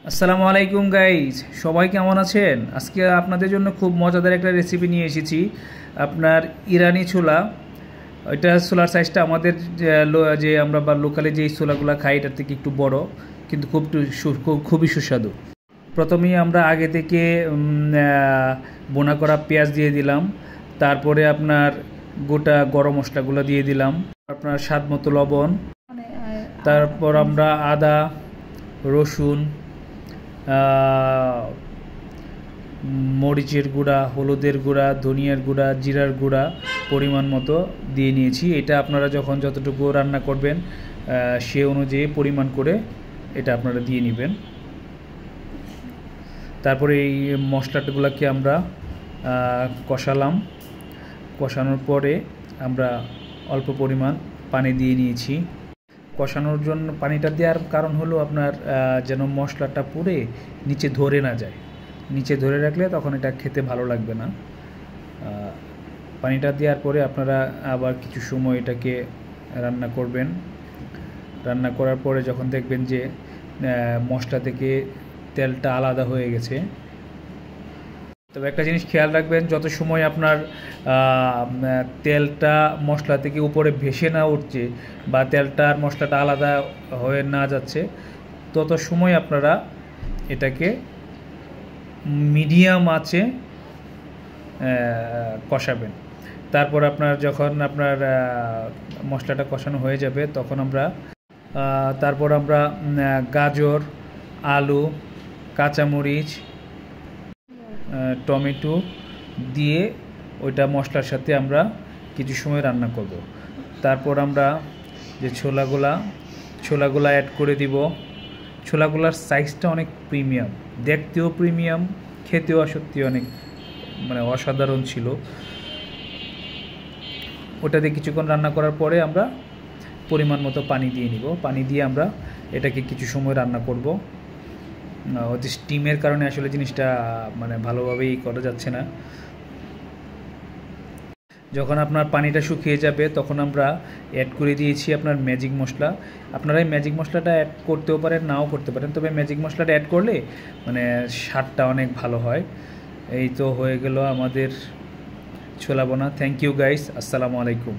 আসসালামু আলাইকুম গাইজ, সবাই কেমন আছেন? আজকে আপনাদের জন্য খুব মজাদার একটা রেসিপি নিয়ে এসেছি। আপনার ইরানি ছোলা। এটা ছোলার সাইজটা আমাদের যে আমরা বা লোকালে যেই ছোলাগুলো খাই এটার থেকে একটু বড়, কিন্তু খুবই সুস্বাদু। প্রথমেই আমরা আগে থেকে বোনা করা পেঁয়াজ দিয়ে দিলাম, তারপরে আপনার গোটা গরম মশলাগুলো দিয়ে দিলাম, আপনার স্বাদ মতো লবণ, তারপর আমরা আদা, রসুন, মরিচের গুঁড়া, হলুদের গুঁড়া, ধনিয়ার গুঁড়া, জিরার গুঁড়া পরিমাণ মতো দিয়ে নিয়েছি। এটা আপনারা যখন যতটুকু রান্না করবেন সে অনুযায়ী পরিমাণ করে এটা আপনারা দিয়ে নেবেন। তারপরে এই মশলাগুলোকে আমরা কষালাম। কষানোর পরে আমরা অল্প পরিমাণ পানি দিয়ে নিয়েছি। কষানোর জন্য পানিটা দেওয়ার কারণ হলো আপনার যেন মশলাটা পুড়ে নিচে ধরে না যায়। নিচে ধরে রাখলে তখন এটা খেতে ভালো লাগবে না। পানিটা দেওয়ার পরে আপনারা আবার কিছু সময় এটাকে রান্না করবেন। রান্না করার পরে যখন দেখবেন যে মশলা থেকে তেলটা আলাদা হয়ে গেছে, তবে একটা জিনিস খেয়াল রাখবেন, যত সময় আপনার তেলটা মশলা থেকে উপরে ভেসে না উঠছে বা তেলটা আর মশলাটা আলাদা হয়ে না যাচ্ছে, তত সময় আপনারা এটাকে মিডিয়াম আঁচে কষাবেন। তারপর আপনার যখন আপনার মশলাটা কষানো হয়ে যাবে তখন তারপর আমরা গাজর, আলু, কাঁচামরিচ, টমেটো দিয়ে ওইটা মশলার সাথে আমরা কিছু সময় রান্না করব। তারপর আমরা যে ছোলাগুলা অ্যাড করে দিব। ছোলাগুলার সাইজটা অনেক প্রিমিয়াম, দেখতেও প্রিমিয়াম, খেতেও সত্যি অনেক অসাধারণ ছিল। ওটাতে কিছুক্ষণ রান্না করার পরে আমরা পরিমাণ মতো পানি দিয়ে নিব। পানি দিয়ে আমরা এটাকে কিছু সময় রান্না করব। ওতে স্টিমের কারণে আসলে জিনিসটা ভালোভাবেই করা যাচ্ছে না। যখন আপনার পানিটা শুকিয়ে যাবে তখন আমরা অ্যাড করে দিয়েছি আপনার ম্যাজিক মশলা। আপনারা এই ম্যাজিক মশলাটা অ্যাড করতেও পারেন, নাও করতে পারেন, তবে ম্যাজিক মশলাটা অ্যাড করলে স্বাদটা অনেক ভালো হয়। এই তো হয়ে গেল আমাদের ছোলা বোনা। থ্যাংক ইউ গাইস, আসসালামু আলাইকুম।